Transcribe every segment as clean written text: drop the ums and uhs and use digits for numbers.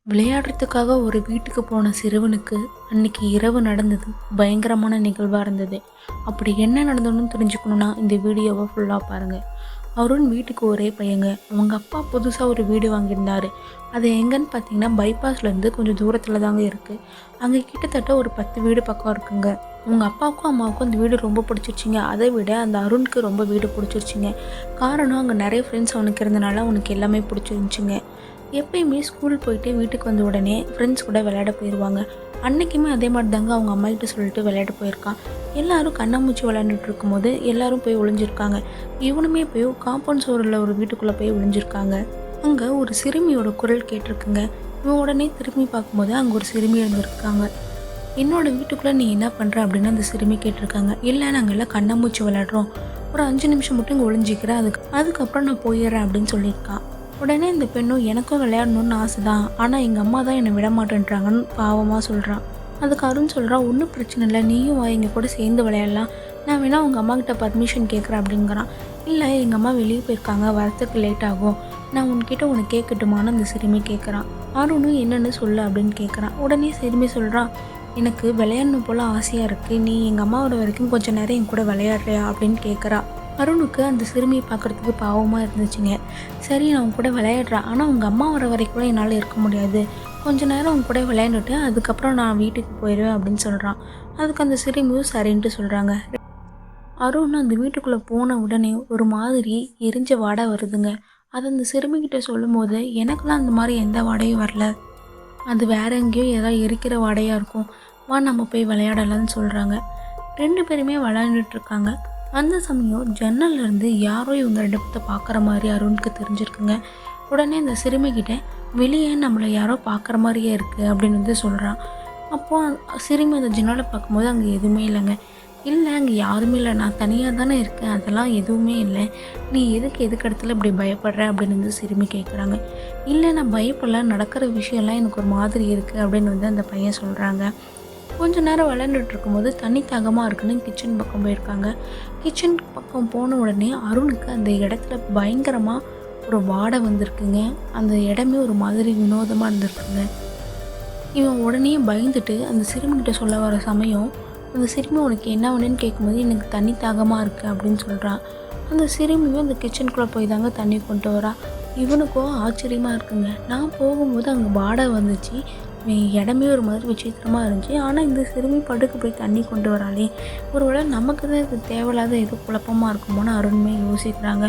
விளையாடுறதுக்காக ஒரு வீட்டுக்கு போன சிறுவனுக்கு அன்னைக்கு இரவு நடந்தது பயங்கரமான நிகழ்வாக இருந்தது. அப்படி என்ன நடந்ததுன்னு தெரிஞ்சுக்கணுன்னா இந்த வீடியோவை ஃபுல்லாக பாருங்கள். அருண் வீட்டுக்கு ஒரே பையங்க. அவங்க அப்பா புதுசாக ஒரு வீடு வாங்கியிருந்தார். அது எங்கன்னு பார்த்தீங்கன்னா பைபாஸ்லேருந்து கொஞ்சம் தூரத்தில் தாங்க இருக்குது. அங்கே கிட்டத்தட்ட ஒரு 10 வீடு பக்கம் இருக்குங்க. அவங்க அப்பாவுக்கும் அம்மாவுக்கும் அந்த வீடு ரொம்ப பிடிச்சிருச்சிங்க. அதை விட அந்த அருணுக்கு ரொம்ப வீடு பிடிச்சிருச்சிங்க. காரணம் அங்கே நிறைய ஃப்ரெண்ட்ஸ் அவனுக்கு இருந்தனால அவனுக்கு எல்லாமே பிடிச்சிருந்துச்சிங்க. எப்பயுமே ஸ்கூல் போயிட்டு வீட்டுக்கு வந்த உடனே ஃப்ரெண்ட்ஸ் கூட விளையாட போயிடுவாங்க. அன்றைக்குமே அதே மாதிரி தாங்க அவங்க அம்மாகிட்ட சொல்லிட்டு விளையாட போயிருக்கான். எல்லோரும் கண்ணாமூச்சி விளையாண்டுட்டு இருக்கும்போது எல்லோரும் போய் ஒளிஞ்சிருக்காங்க. இவனுமே போய் காம்பவுண்ட் சோரில் ஒரு வீட்டுக்குள்ளே போய் ஒளிஞ்சிருக்காங்க. அங்கே ஒரு சிறுமியோட குரல் கேட்டிருக்குங்க. இவன் உடனே திரும்பி பார்க்கும்போது அங்கே ஒரு சிறுமி இருந்திருக்காங்க. என்னோட வீட்டுக்குள்ளே நீ என்ன பண்ணுற அப்படின்னு அந்த சிறுமி கேட்டிருக்காங்க. இல்லை, நாங்கள் எல்லாம் கண்ணாமூச்சி விளையாடுறோம், ஒரு 5 நிமிஷம் மட்டும் இங்கே ஒளிஞ்சிக்கிறேன், அதுக்கப்புறம் நான் போயிடுறேன் அப்படின்னு சொல்லியிருக்கான். உடனே இந்த பெண்ணும் எனக்கும் விளையாடணும்னு ஆசை தான், ஆனால் எங்கள் அம்மா தான் என்னை விட மாட்டேன்றாங்கன்னு பாவமாக சொல்கிறான். அதுக்கு அருண் சொல்கிறான், ஒன்றும் பிரச்சனை இல்லை, நீயும் வா, எங்கள் கூட சேர்ந்து விளையாடலாம், நான் வேணா உங்கள் அம்மா கிட்ட பர்மிஷன் கேட்குறேன் அப்படிங்கிறான். இல்லை, எங்கள் அம்மா வெளியே போயிருக்காங்க, வரத்துக்கு லேட் ஆகும், நான் உன்கிட்ட உனக்கு கேட்கட்டுமான்னு அந்த சிறுமி கேட்குறான். அருணும் என்னென்னு சொல்லு அப்படின்னு கேட்குறான். உடனே சிறுமி சொல்கிறான், எனக்கு விளையாடணும் போல் ஆசையாக இருக்குது, நீ எங்கள் அம்மாவோட வரைக்கும் கொஞ்சம் நேரம் என் கூட விளையாடுறியா அப்படின்னு கேட்குறா. அருணுக்கு அந்த சிறுமியை பார்க்குறதுக்கு பாவமாக இருந்துச்சுங்க. சரி, நான் உன் கூட விளையாடுறேன், ஆனால் உங்கள் அம்மா வர வரைக்கும் கூட என்னால் இருக்க முடியாது, கொஞ்ச நேரம் உன் கூட விளையாண்டுட்டு அதுக்கப்புறம் நான் வீட்டுக்கு போயிடுவேன் அப்படின்னு சொல்கிறான். அதுக்கு அந்த சிறுமியும் சரின்ட்டு சொல்கிறாங்க. அருண் அந்த வீட்டுக்குள்ளே போன உடனே ஒரு மாதிரி எரிஞ்ச வாடை வருதுங்க. அதை அந்த சிறுமிகிட்ட சொல்லும் போது எனக்கெல்லாம் அந்த மாதிரி எந்த வாடையும் வரல, அது வேற எங்கேயோ ஏதாவது எரிக்கிற வாடையாக இருக்கும், வா நம்ம போய் விளையாடலான்னு சொல்கிறாங்க. 2 பேருமே விளையாண்டுட்டு இருக்காங்க. அந்த சமயம் ஜன்னல்லேருந்து யாரோ இவங்க 2 பேர்த்த பார்க்குற மாதிரி அருணுக்கு தெரிஞ்சிருக்குங்க. உடனே அந்த சிறுமிகிட்ட வெளியே நம்மளை யாரோ பார்க்குற மாதிரியே இருக்குது அப்படின்னு வந்து சொல்கிறான். அப்போது சிறுமி அந்த ஜன்னலை பார்க்கும்போது அங்கே எதுவுமே இல்லைங்க. இல்லை, அங்கே யாருமே இல்லை, நான் தனியாக தானே இருக்கேன், அதெல்லாம் எதுவுமே இல்லை, நீ எதுக்கு இடத்துல இப்படி பயப்படுற அப்படின்னு வந்து சிறுமி கேட்குறாங்க. இல்லை, நான் பயப்படல, நடக்கிற விஷயம்லாம் எனக்கு ஒரு மாதிரி இருக்குது அப்படின்னு வந்து அந்த பையன் சொல்கிறாங்க. கொஞ்ச நேரம் விளையாண்டுட்டு இருக்கும்போது தண்ணி தாகமாக இருக்குன்னு கிச்சன் பக்கம் போயிருக்காங்க. கிச்சன் பக்கம் போன உடனே அருணுக்கு அந்த இடத்துல பயங்கரமாக ஒரு வாடை வந்திருக்குங்க. அந்த இடமே ஒரு மாதிரி வினோதமாக இருந்திருக்குங்க. இவன் உடனே பயந்துட்டு அந்த சிறுமிகிட்ட சொல்ல வர சமயம் அந்த சிறுமி உனக்கு என்ன வேணும்னு கேட்கும்போது எனக்கு தண்ணி தாகமாக இருக்குது அப்படின்னு சொல்கிறான். அந்த சிறுமியும் அந்த கிச்சனுக்குள்ளே போய் தாங்க தண்ணி கொண்டு வரா. இவனுக்கும் ஆச்சரியமாக இருக்குங்க. நான் போகும்போது அங்கே வாடை வந்துச்சு, இடமே ஒரு மாதிரி விசித்திரமாக இருந்துச்சு, ஆனால் இந்த சிறுமி படுக்க போய் தண்ணி கொண்டு வராளே, ஒருவேளை நமக்கு தான் இது தேவையில்லாத ஏதோ குழப்பமாக இருக்குமோன்னு அருண்மே யோசிக்கிறாங்க.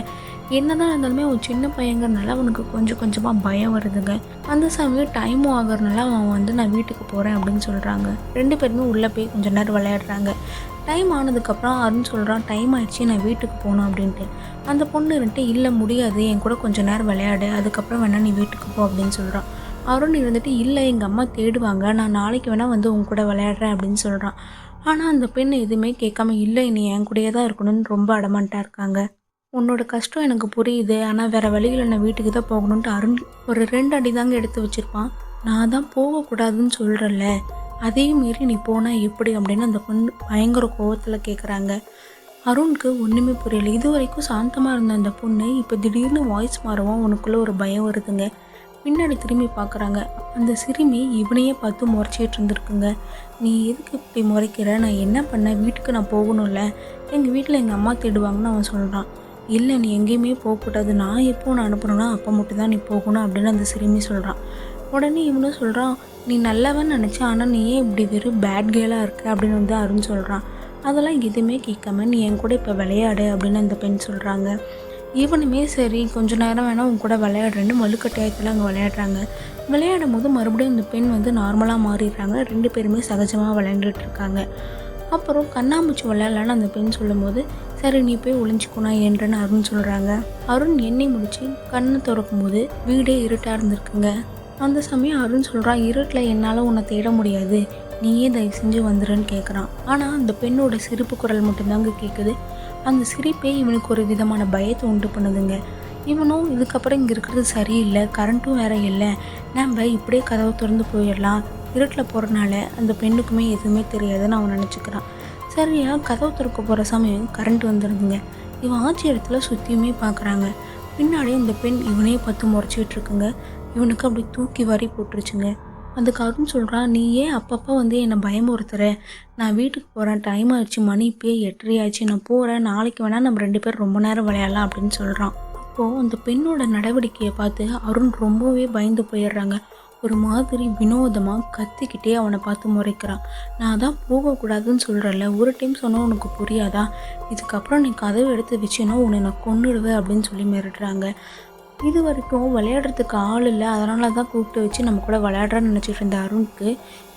என்னதான் இருந்தாலுமே அவன் சின்ன பையங்கிறனால அவனுக்கு கொஞ்சம் கொஞ்சமாக பயம் வருதுங்க. அந்த சமயம் டைமும் ஆகிறதுனால அவன் வந்து நான் வீட்டுக்கு போகிறேன் அப்படின்னு சொல்கிறாங்க. 2 பேருமே உள்ளே போய் கொஞ்சம் நேரம் விளையாடுறாங்க. டைம் ஆனதுக்கப்புறம் அருண் சொல்கிறான், டைம் ஆயிடுச்சு, நான் வீட்டுக்கு போகணும் அப்படின்ட்டு. அந்த பொண்ணு இருந்துட்டு இல்லை முடியாது, என் கூட கொஞ்சம் நேரம் விளையாடு, அதுக்கப்புறம் வேணா நீ வீட்டுக்கு போ அப்படின்னு சொல்கிறான். அருண் இருந்துட்டு இல்லை, எங்கள் அம்மா தேடுவாங்க, நான் நாளைக்கு வேணால் வந்து உங்க கூட விளையாடுறேன் அப்படின்னு சொல்கிறான். ஆனால் அந்த பெண் எதுவுமே கேட்காம இல்லை, நீ என் கூடயே தான் இருக்கணும்னு ரொம்ப அடமான்ட்டாக இருக்காங்க. உன்னோட கஷ்டம் எனக்கு புரியுது, ஆனால் வேறு வழியில் நான் வீட்டுக்கு தான் போகணுன்ட்டு அருண் ஒரு 2 அடி தாங்க எடுத்து வச்சுருப்பான். நான் தான் போகக்கூடாதுன்னு சொல்கிறல்ல, அதையும் மீறி நீ போனால் எப்படி அப்படின்னு அந்த பொண்ணு பயங்கர கோவத்தில் கேட்குறாங்க. அருணுக்கு ஒன்றுமே புரியலை. இது வரைக்கும் சாந்தமாக இருந்த அந்த பொண்ணு இப்போ திடீர்னு வாய்ஸ் மாறவும் உனக்குள்ளே ஒரு பயம் வருதுங்க. பின்னாடி திரும்பி பார்க்குறாங்க. அந்த சிறுமி இவனையே பார்த்து முறைச்சிட்டு இருந்திருக்குங்க. நீ எதுக்கு இப்படி முறைக்கிற, நான் என்ன பண்ணேன், வீட்டுக்கு நான் போகணும்ல, எங்கள் வீட்டில் எங்கள் அம்மா தேடுவாங்கன்னு அவன் சொல்கிறான். இல்லை, நீ எங்கேயுமே போகக்கூடாது, நான் எப்போ நான் அனுப்புகிறேன்னா அப்போ மட்டும்தான் நீ போகணும் அப்படின்னு அந்த சிறுமி சொல்கிறான். உடனே இவனும் சொல்கிறான், நீ நல்லவன் நினச்சேன், ஆனால் நீ ஏன் இப்படி வெறும் பேட் கேர்ளாக இருக்க அப்படின்னு வந்து அருண் சொல்கிறான். அதெல்லாம் எதுவுமே கேட்காம நீ என் கூட இப்போ விளையாடு அப்படின்னு அந்த பெண் சொல்கிறாங்க. இவனுமே சரி கொஞ்ச நேரம் வேணால் உன் கூட விளையாடுறேன்னு வலுக்கட்டாயத்தில் அங்கே விளையாடுறாங்க. விளையாடும் போது மறுபடியும் இந்த பெண் வந்து நார்மலாக மாறிடுறாங்க. 2 பேருமே சகஜமாக விளையாண்டுட்டு இருக்காங்க. அப்புறம் கண்ணாமூச்சி விளையாடலான்னு அந்த பெண் சொல்லும்போது சரி நீ போய் ஒளிஞ்சிக்கணும் என்றன்னு அருண் சொல்கிறாங்க. அருண் எண்ணெய் முடிச்சு கண்ணை திறக்கும் போது வீடே இருட்டாக இருந்திருக்குங்க. அந்த சமயம் அருண் சொல்கிறான், இருட்டில் என்னால் உன்னை தேட முடியாது, நீயே தயவு செஞ்சு வந்துடுன்னு கேட்குறான். ஆனால் அந்த பெண்ணோட சிரிப்பு குரல் மட்டும்தாங்க கேட்குது. அந்த சிரிப்பே இவனுக்கு ஒரு விதமான பயத்தை உண்டு பண்ணுதுங்க. இவனும் இதுக்கப்புறம் இங்கே இருக்கிறது சரியில்லை, கரண்ட்டும் வேற இல்லை, நம்ம இப்படியே கதவை திறந்து போயிடலாம், இருட்டில் போகிறனால அந்த பெண்ணுக்குமே எதுவுமே தெரியாதுன்னு அவன் நினச்சிக்கிறான். சரியா கதவு திறக்க போகிற சமயம் கரண்ட் வந்துடுதுங்க. இவன் ஆட்சி இடத்துல சுற்றியுமே பார்க்குறாங்க. பின்னாடி அந்த பெண் இவனே பார்த்து முறைச்சிட்டு இருக்குங்க. இவனுக்கு அப்படி தூக்கி வாரி போட்டுருச்சுங்க. அதுக்கு அருண் சொல்கிறான், நீ ஏன் அப்பப்போ வந்து என்னை பயமுறுத்துற? நான் வீட்டுக்கு போகிறேன், டைம் ஆயிடுச்சு, மணி இப்போயே 8:30 ஆயிடுச்சு, நான் போகிறேன், நாளைக்கு வேணால் நம்ம 2 பேரும் ரொம்ப நேரம் விளையாடலாம் அப்படின்னு சொல்கிறான். அப்போது அந்த பெண்ணோட நடவடிக்கையை பார்த்து அருண் ரொம்பவே பயந்து போயிடுறாங்க. ஒரு மாதிரி வினோதமாக கத்திக்கிட்டே அவனை பார்த்து முறைக்கிறான். நான் தான் போகக்கூடாதுன்னு சொல்கிறேன்ல, ஒரு டைம் சொன்னால் உனக்கு புரியாதா? இதுக்கப்புறம் நீ கதவை எடுத்து வச்சுன்னா உன்னை நான் கொன்னுடுவேன் அப்படின்னு சொல்லி மிரட்டுறாங்க. இது வரைக்கும் விளையாடுறதுக்கு ஆள் இல்லை, அதனால தான் கூப்பிட்டு வச்சு நம்ம கூட விளையாடுறான்னு நினச்சிட்டு இருந்த அருணுக்கு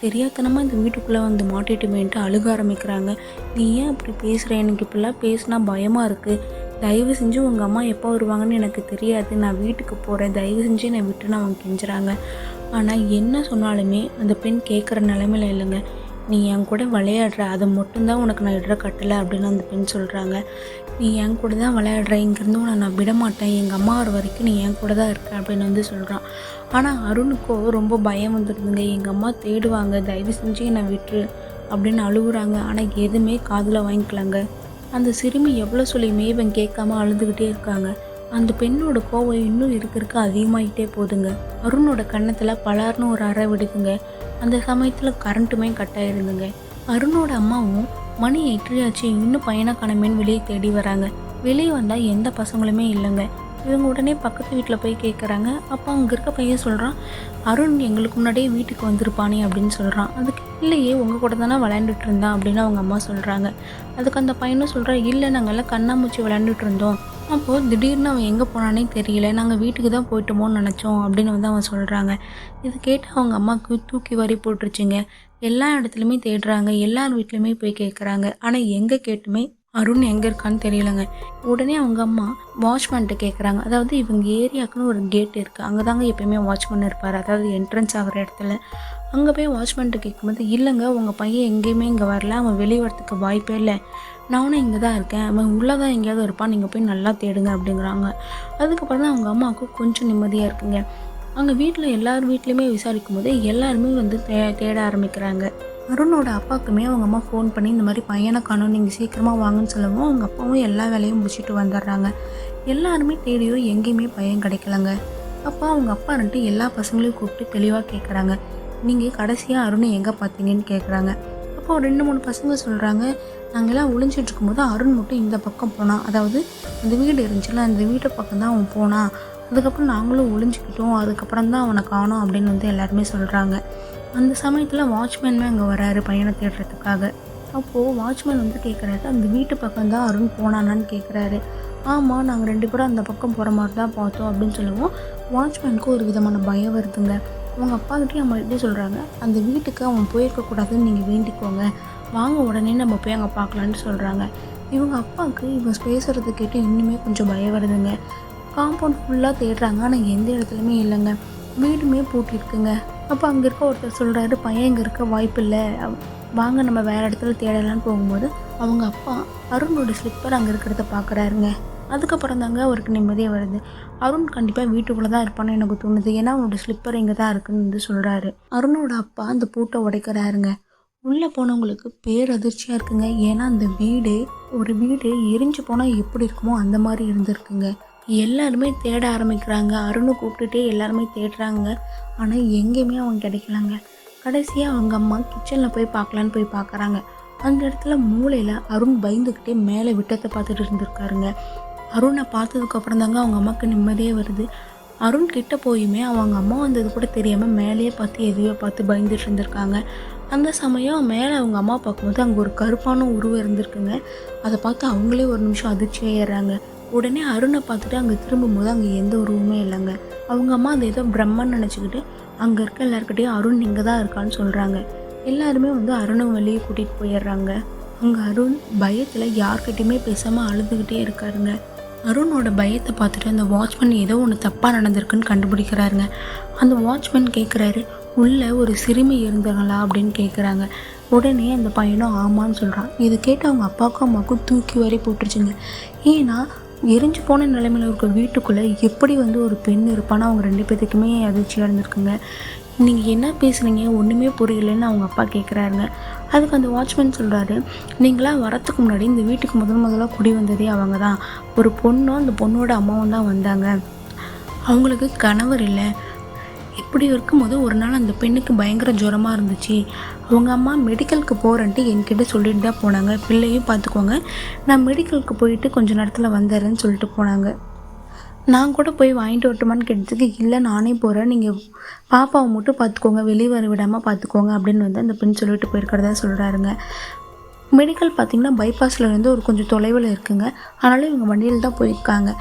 தெரியாதனமாக இந்த வீட்டுக்குள்ளே வந்து மாட்டிட்டுமேன்ட்டு அழுக ஆரம்பிக்கிறாங்க. நீ ஏன் அப்படி பேசுகிற? எனக்கு இப்படிலாம் பேசினா பயமாக இருக்குது. தயவு செஞ்சு உங்கள் அம்மா எப்போ வருவாங்கன்னு எனக்கு தெரியாது, நான் வீட்டுக்கு போகிறேன், தயவு செஞ்சு என்னை விட்டுன்னு அவங்க கெஞ்சுறாங்க. ஆனால் என்ன சொன்னாலுமே அந்த பெண் கேட்குற நிலைமையில இல்லைங்க. நீ என் கூட விளையாடுற, அதை மட்டும்தான் உனக்கு நான் இடுற கட்டலை அப்படின்னு அந்த பெண் சொல்கிறாங்க. நீ என் கூட தான் விளையாடுற, இங்கேருந்து உன்னை நான் விடமாட்டேன், எங்கள் அம்மா வர வரைக்கும் நீ என் கூட தான் இருக்க அப்படின்னு வந்து சொல்கிறான். ஆனால் அருணுக்கோ ரொம்ப பயம் வந்துடுதுங்க. எங்கள் அம்மா தேடுவாங்க, தயவு செஞ்சு என்னை விட்டுரு அப்படின்னு அழுகுறாங்க. ஆனால் எதுவுமே காதில் வாங்கிக்கலாங்க. அந்த சிறுமி எவ்வளோ சொல்லியுமே இவன் கேட்காம அழுதுகிட்டே இருக்காங்க. அந்த பெண்ணோட கோவம் இன்னும் இருக்க அதிகமாகிட்டே போகுதுங்க. அருணோட கன்னத்தில் பலார்னு ஒரு அறை விடுதுங்க. அந்த சமயத்தில் கரண்ட்டுமே கட் ஆயிருந்துங்க. அருணோட அம்மாவும் மணி 8:30 ஆச்சு, இன்னும் பையனை காணமேன்னு வெளியே தேடி வராங்க. வெளியே வந்தால் எந்த பசங்களுமே இல்லைங்க. இவங்க உடனே பக்கத்து வீட்டில் போய் கேட்குறாங்க. அப்போ அங்கே இருக்க பையன் சொல்கிறான், அருண் எங்களுக்கு முன்னாடியே வீட்டுக்கு வந்திருப்பானே அப்படின்னு சொல்கிறான். அதுக்கு இல்லையே, உங்கள் கூட தானே விளையாண்டுட்டு இருந்தான் அப்படின்னு அவங்க அம்மா சொல்கிறாங்க. அதுக்கு அந்த பையனும் சொல்கிறான், இல்லை நாங்கள்லாம் கண்ணாமூச்சி விளையாண்டுட்டு இருந்தோம், அப்போது திடீர்னு அவன் எங்கே போனானே தெரியல, நாங்கள் வீட்டுக்கு தான் போயிட்டோமோன்னு நினச்சோம் அப்படின்னு வந்து அவன் சொல்கிறாங்க. இது கேட்டு அவங்க அம்மாவுக்கு தூக்கி வாரி போட்டுருச்சுங்க. எல்லா இடத்துலையுமே தேடுறாங்க, எல்லார் வீட்லையுமே போய் கேட்குறாங்க. ஆனால் எங்கே கேட்டுமே அருண் எங்கே இருக்கான்னு தெரியலங்க. உடனே அவங்க அம்மா வாட்ச்மேன்ட்ட கேட்குறாங்க. அதாவது இவங்க ஏரியாவுக்குன்னு ஒரு கேட் இருக்குது, அங்கே தாங்க எப்போயுமே வாட்ச்மேன் இருப்பார், அதாவது என்ட்ரன்ஸ் ஆகிற இடத்துல. அங்கே போய் வாட்ச்மேன்ட்ட கேட்கும்போது, இல்லைங்க உங்கள் பையன் எங்கேயுமே இங்கே வரல, அவன் வெளியே வரத்துக்கு வாய்ப்பே இல்லை, நானும் இங்கே தான் இருக்கேன், அவன் உள்ளே தான் எங்கேயாவது இருப்பான், நீங்கள் போய் நல்லா தேடுங்க அப்படிங்கிறாங்க. அதுக்கப்புறம் தான் அவங்க அம்மாவுக்கு கொஞ்சம் நிம்மதியாக இருக்குங்க. அங்கே வீட்டில் எல்லார் வீட்லேயுமே விசாரிக்கும் போது எல்லாருமே வந்து தேட ஆரம்பிக்கிறாங்க. அருணோட அப்பாவுக்குமே அவங்க அம்மா ஃபோன் பண்ணி இந்த மாதிரி பையனை காணோம், நீங்கள் சீக்கிரமாக வாங்கன்னு சொல்லவும் அவங்க அப்பாவும் எல்லா வேலையும் முடிச்சுட்டு வந்துடுறாங்க. எல்லாருமே தேடியோ எங்கேயுமே பையன் கிடைக்கலங்க. அப்போ அவங்க அப்பா ரெண்டு எல்லா பசங்களையும் கூப்பிட்டு தெளிவாக கேட்குறாங்க, நீங்கள் கடைசியாக அருணை எங்கே பார்த்தீங்கன்னு கேட்குறாங்க. அப்போது 2-3 பசங்க சொல்கிறாங்க, நாங்கள் எல்லாம் ஒளிஞ்சிட்டு இருக்கும்போது அருண் மட்டும் இந்த பக்கம் போனான், அதாவது அந்த வீடு இருந்துச்சுல அந்த வீட்டு பக்கம் தான் அவன் போனான், அதுக்கப்புறம் நாங்களும் ஒளிஞ்சிக்கிட்டோம், அதுக்கப்புறம் தான் அவனை காணோம் அப்படின்னு வந்து எல்லாருமே சொல்கிறாங்க. அந்த சமயத்தில் வாட்ச்மேனுமே அங்கே வராரு பையனை தேடுறதுக்காக. அப்போது வாட்ச்மேன் வந்து கேட்குறாரு, அந்த வீட்டு பக்கம் தான் அருண் போனானான்னு கேட்குறாரு. ஆமாம், நாங்கள் 2 பேரும் அந்த பக்கம் போகிற மாதிரி தான் பார்த்தோம் அப்படின்னு சொல்லுவோம். வாட்ச்மேனுக்கு ஒரு விதமான பயம் வருதுங்க. அவங்க அப்பாக்கிட்டே அவங்க எப்படி சொல்கிறாங்க, அந்த வீட்டுக்கு அவன் போயிருக்கக்கூடாதுன்னு நீங்கள் வேண்டிக்கோங்க, வாங்க உடனே நம்ம போய் அங்கே பார்க்கலான்னு சொல்கிறாங்க. இவங்க அப்பாவுக்கு இவங்க பேசுகிறத கேட்டு இன்னுமே கொஞ்சம் பயம் வருதுங்க. காம்பவுண்ட் ஃபுல்லாக தேடுறாங்க, ஆனால் எந்த இடத்துலையுமே இல்லைங்க, வீடுமே பூட்டியிருக்குங்க. அப்போ அங்கே இருக்க ஒருத்தர் சொல்கிறாரு, பையன் இங்கே இருக்க வாய்ப்பு இல்லை, வாங்க நம்ம வேறு இடத்துல தேடலான்னு போகும்போது அவங்க அப்பா அருணோட ஸ்லிப்பர் அங்கே இருக்கிறத பார்க்குறாருங்க. அதுக்கப்புறம் தாங்க அவருக்கு நிம்மதியாக வருது. அருண் கண்டிப்பாக வீட்டுக்குள்ளே தான் இருப்பான்னு எனக்கு தோணுது, ஏன்னா அவனோட ஸ்லிப்பர் இங்கே தான் இருக்குன்னு வந்து சொல்கிறாரு. அருணோட அப்பா அந்த பூட்டை உடைக்கிறாருங்க. உள்ளே போனவங்களுக்கு பேரதிர்ச்சியாக இருக்குங்க. ஏன்னா அந்த ஒரு வீடு எரிஞ்சு போனால் எப்படி இருக்குமோ அந்த மாதிரி இருந்திருக்குங்க. எல்லாருமே தேட ஆரம்பிக்கிறாங்க. அருணை கூப்பிட்டுட்டே எல்லாருமே தேடுறாங்க, ஆனால் எங்கேயுமே அவங்க கிடைக்கலாங்க. கடைசியாக அவங்க அம்மா கிச்சனில் போய் பார்க்கலான்னு போய் பார்க்குறாங்க. அந்த இடத்துல மூளையில் அருண் பயந்துக்கிட்டே மேலே விட்டத்தை பார்த்துட்டு இருந்திருக்காருங்க. அருணை பார்த்ததுக்கப்புறம் தாங்க அவங்க அம்மாவுக்கு நிம்மதியே வருது. அருண் கிட்ட போயுமே அவங்க அம்மா வந்தது கூட தெரியாமல் மேலேயே பார்த்து எதையோ பார்த்து பயந்துட்டு இருந்திருக்காங்க. அந்த சமயம் மேலே அவங்க அம்மா பார்க்கும்போது அங்கே ஒரு கருப்பான உருவம் இருந்திருக்குங்க. அதை பார்த்து அவங்களே ஒரு நிமிஷம் அதிர்ச்சியாக ஏறாங்க. உடனே அருணை பார்த்துட்டு அங்கே திரும்பும்போது அங்கே எந்த உருவமே இல்லைங்க. அவங்க அம்மா அதை ஏதோ பிரம்மன்னு நினச்சிக்கிட்டு அங்கே இருக்க எல்லாருக்கிட்டையும் அருண் இங்கே தான் இருக்கான்னு சொல்கிறாங்க. எல்லாருமே வந்து அருணை வெளியே கூட்டிகிட்டு போயிடுறாங்க. அங்கே அருண் பயத்தில் யார்கிட்டையுமே பேசாமல் அழுதுகிட்டே இருக்காருங்க. அருணோட பயத்தை பார்த்துட்டு அந்த வாட்ச்மேன் ஏதோ ஒன்று தப்பாக நடந்திருக்குன்னு கண்டுபிடிக்கிறாருங்க. அந்த வாட்ச்மேன் கேட்குறாரு, உள்ளே ஒரு சிறுமி இருந்தாங்களா அப்படின்னு கேட்குறாங்க. உடனே அந்த பையனும் ஆமான்னு சொல்கிறான். இதை கேட்டு அவங்க அப்பாவுக்கும் அம்மாவுக்கும் தூக்கி வாரி போட்டுருச்சுங்க. ஏன்னா எரிஞ்சு போன நிலைமையில் இருக்க வீட்டுக்குள்ளே எப்படி வந்து ஒரு பெண் இருப்பான்னு அவங்க 2 பேத்துக்குமே அதிர்ச்சியாக இருந்திருக்குங்க. நீங்கள் என்ன பேசுனீங்க, ஒன்றுமே புரியலன்னு அவங்க அப்பா கேட்குறாருங்க. அதுக்கு அந்த வாட்ச்மேன் சொல்கிறாரு, நீங்களாம் வரத்துக்கு முன்னாடி இந்த வீட்டுக்கு முதலாக குடி வந்ததே அவங்க தான், ஒரு பொண்ணும் அந்த பொண்ணோட அம்மாவும் தான் வந்தாங்க, அவங்களுக்கு கணவர் இல்லை, இப்படி இருக்கும்போது ஒரு நாள் அந்த பெண்ணுக்கு பயங்கர ஜுரமாக இருந்துச்சு. அவங்க அம்மா மெடிக்கலுக்கு போகிறேன்ட்டு என்கிட்ட சொல்லிட்டு தான் போனாங்க. பிள்ளையும் பார்த்துக்கோங்க, நான் மெடிக்கலுக்கு போயிட்டு கொஞ்சம் நேரத்தில் வந்துடுறேன்னு சொல்லிட்டு போனாங்க. நான் கூட போய் வாங்கிட்டு வரட்டுமான்னு கேட்டதுக்கு, இல்லை நானே போகிறேன், நீங்கள் பாப்பாவை மட்டும் பார்த்துக்கோங்க, வெளியே வர விடாமல் பார்த்துக்கோங்க அப்படின்னு வந்து அந்த பெண் சொல்லிட்டு போயிருக்கிறதா சொல்கிறாருங்க. மெடிக்கல் பார்த்திங்கன்னா பைபாஸில் இருந்து ஒரு கொஞ்சம் தொலைவில் இருக்குங்க. ஆனாலும் இவங்க வண்டியில் தான் போயிருக்காங்க.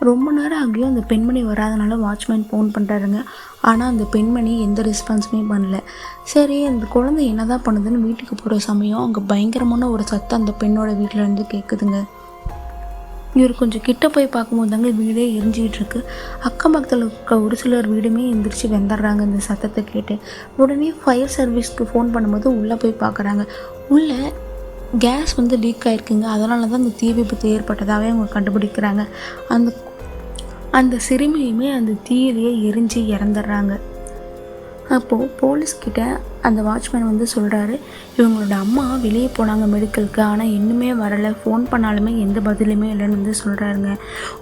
ரொம்ப நேரம் ஆகியும் அந்த பெண்மணி வராதனால வாட்ச்மேன் ஃபோன் பண்ணுறாருங்க. ஆனால் அந்த பெண்மணி எந்த ரெஸ்பான்ஸுமே பண்ணல. சரி, அந்த குழந்தை என்ன தான் பண்ணுதுன்னு வீட்டுக்கு போகிற சமயம் அங்கே பயங்கரமான ஒரு சத்தம் அந்த பெண்ணோட வீட்டிலேருந்து கேட்குதுங்க. இவர் கொஞ்சம் கிட்ட போய் பார்க்கும்போது தாங்க வீடே எரிஞ்சிக்கிட்டு இருக்கு. அக்கம் பக்கத்தில் இருக்க ஒரு சிலர் வீடுமே எந்திரிச்சு வெந்துடுறாங்க இந்த சத்தத்தை கேட்டு. உடனே ஃபயர் சர்வீஸ்க்கு ஃபோன் பண்ணும்போது உள்ளே போய் பார்க்குறாங்க. உள்ளே கேஸ் வந்து லீக் ஆகிருக்குங்க. அதனால தான் அந்த தீ விபத்து ஏற்பட்டதாகவே அவங்க கண்டுபிடிக்கிறாங்க. அந்த சிறுமியுமே அந்த தீயிலேயே எரிஞ்சு இறந்துடுறாங்க. அப்போது போலீஸ்கிட்ட அந்த வாட்ச்மேன் வந்து சொல்கிறாரு, இவங்களோட அம்மா வெளியே போனாங்க மெடிக்கலுக்கு, ஆனால் இன்னுமே வரலை, ஃபோன் பண்ணாலுமே எந்த பதிலுமே இல்லைன்னு வந்து சொல்கிறாருங்க.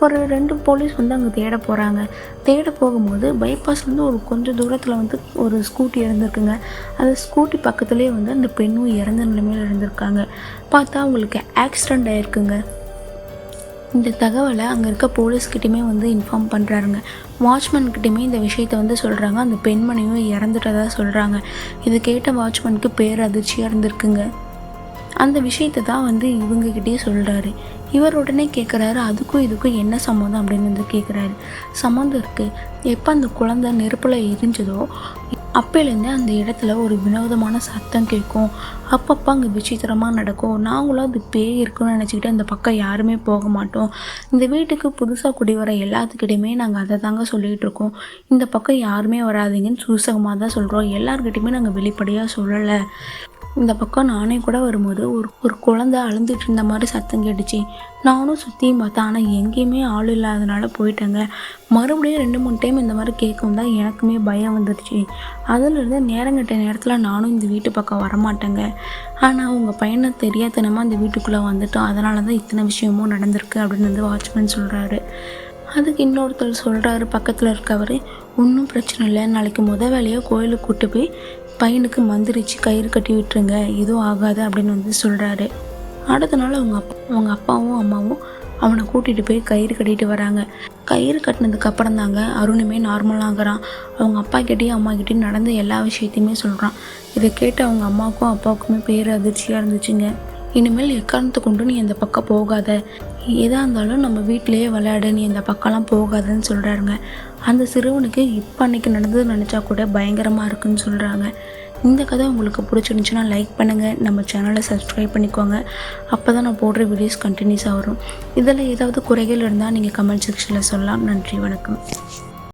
ஒரு 2 போலீஸ் வந்து அங்கே தேட போகிறாங்க. தேட போகும்போது பைபாஸ்லேருந்து ஒரு கொஞ்சம் தூரத்தில் வந்து ஒரு ஸ்கூட்டி இருந்திருக்குங்க. அந்த ஸ்கூட்டி பக்கத்துலேயே வந்து அந்த பெண்ணும் இறந்த நிலைமையில் இருந்திருக்காங்க. பார்த்தா அவங்களுக்கு ஆக்சிடெண்ட் ஆகிருக்குங்க. இந்த தகவலை அங்கே இருக்க போலீஸ்கிட்டையுமே வந்து இன்ஃபார்ம் பண்ணுறாருங்க. வாட்ச்மேன்கிட்டையுமே இந்த விஷயத்த வந்து சொல்கிறாங்க. அந்த பெண்மணியும் இறந்துட்டதா சொல்கிறாங்க. இது கேட்ட வாட்ச்மேனுக்கு பேரதிர்ச்சியாக இருந்திருக்குங்க. அந்த விஷயத்தை தான் வந்து இவங்ககிட்டயே சொல்கிறாரு. இவர் உடனே கேட்குறாரு, அதுக்கும் இதுக்கும் என்ன சம்மந்தம் அப்படின்னு வந்து கேட்குறாரு. சம்மந்தம் இருக்குது. எப்போ அந்த குழந்தை நெருப்பில் எரிஞ்சதோ அப்போலேருந்து அந்த இடத்துல ஒரு வினோதமான சத்தம் கேட்கும். அப்பப்போ அங்கே விசித்திரமாக நடக்கும். நாங்களும் அது பேய் இருக்குன்னு நினச்சிக்கிட்டு அந்த பக்கம் யாருமே போக மாட்டோம். இந்த வீட்டுக்கு புதுசாக குடி வர எல்லாத்துக்கிட்டையுமே நாங்கள் அதை தாங்க சொல்லிகிட்டு இருக்கோம். இந்த பக்கம் யாருமே வராதிங்கன்னு சூசகமாக தான் சொல்கிறோம். எல்லாருக்கிட்டையுமே நாங்கள் வெளிப்படையாக சொல்லலை. இந்த பக்கம் நானே கூட வரும்போது ஒரு குழந்தை அழுந்துட்டு இருந்த மாதிரி சத்தம் கேட்டுச்சு. நானும் சுற்றியும் பார்த்தேன், ஆனால் எங்கேயுமே ஆள் இல்லாதனால போயிட்டேங்க. மறுபடியும் 2-3 டைம் இந்த மாதிரி கேட்கும் தான் எனக்குமே பயம் வந்துடுச்சு. அதிலிருந்து நேரங்கட்ட நேரத்தில் நானும் இந்த வீட்டு பக்கம் வரமாட்டேங்க. ஆனால் உங்கள் பையனை தெரியாதனமாக இந்த வீட்டுக்குள்ளே வந்துட்டோம், அதனால தான் இத்தனை விஷயமும் நடந்திருக்கு அப்படின்னு வந்து வாட்ச்மேன் சொல்கிறாரு. அதுக்கு இன்னொருத்தர் சொல்கிறாரு, பக்கத்தில் இருக்கவர், ஒன்றும் பிரச்சனை இல்லை, நாளைக்கு வேலையாக கோயிலுக்கு கூப்பிட்டு போய் பையனுக்கு மந்திரிச்சு கயிறு கட்டி விட்டுருங்க, எதுவும் ஆகாது அப்படின்னு வந்து சொல்கிறாரு. அடுத்த நாள் அவங்க அப்பாவும் அம்மாவும் அவனை கூட்டிகிட்டு போய் கயிறு கட்டிட்டு வராங்க. கயிறு கட்டினதுக்கு அப்புறம் தாங்க அருணுமே நார்மலாகிறான். அவங்க அப்பா கிட்டேயும் அம்மா கிட்டேயும் நடந்த எல்லா விஷயத்தையுமே சொல்கிறான். இதை கேட்டு அவங்க அம்மாவுக்கும் அப்பாவுக்குமே பேர் அதிர்ச்சியாக இருந்துச்சுங்க. இனிமேல் எக்காரணத்தை கொண்டு நீ அந்த பக்கம் போகாத, எதாக இருந்தாலும் நம்ம வீட்டிலையே விளையாட, நீ அந்த பக்கம்லாம் போகாதன்னு சொல்கிறாருங்க. அந்த சிறுவனுக்கு இப்போ அன்றைக்கி நடந்தது நினச்சா கூட பயங்கரமாக இருக்குன்னு சொல்கிறாங்க. இந்த கதை உங்களுக்கு பிடிச்சிருந்துச்சுன்னா லைக் பண்ணுங்கள், நம்ம சேனலை சப்ஸ்கிரைப் பண்ணிக்கோங்க. அப்போ தான் நான் போடுற வீடியோஸ் கண்டினியூஸாக வரும். இதில் ஏதாவது குறைகள் இருந்தால் நீங்கள் கமெண்ட் செக்ஷனில் சொல்லலாம். நன்றி, வணக்கம்.